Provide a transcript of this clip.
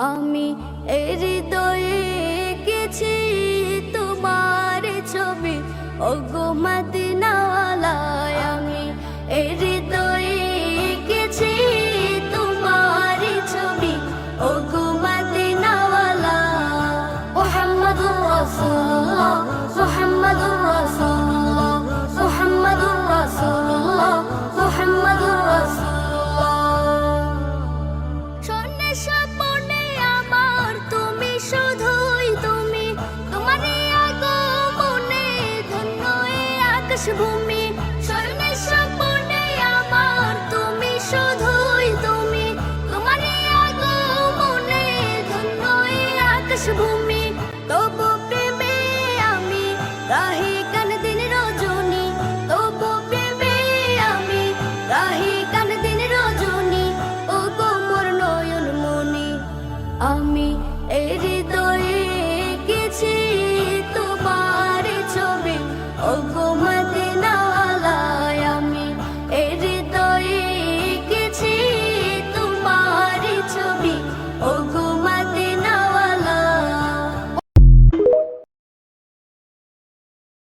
আমি এই হৃদয়ে এঁকেছি তোমার ছবি, ওগো মদিনাওয়ালায়। আমি এই হৃদয়ে এঁকেছি তোমার ছবি, ওগো মদিনাওয়ালা। মুহাম্মাদুর রাসূলুল্লাহ, মুহাম্মাদুর রাসূলুল্লাহ, মুহাম্মাদুর রাসূলুল্লাহ, মুহাম্মাদুর রাসূলুল্লাহ। স্বর্ণের স্বপ্নে আমার তুমি, শুধুই তুমি, তোমারই আগমনে ধন্য এই আকাশ ভূমি। স্বর্ণের স্বপ্নে আমার তুমি, শুধুই তুমি, তোমারই আগমনে ধন্য এই আকাশ ভূমি। তবু প্রেমে আমি রাহি কান দিন রজনী, তবু প্রেমে আমি রাহি কান দিন রজনী, ও গো মোর নয়ন মনি। আমি এই হৃদয়ে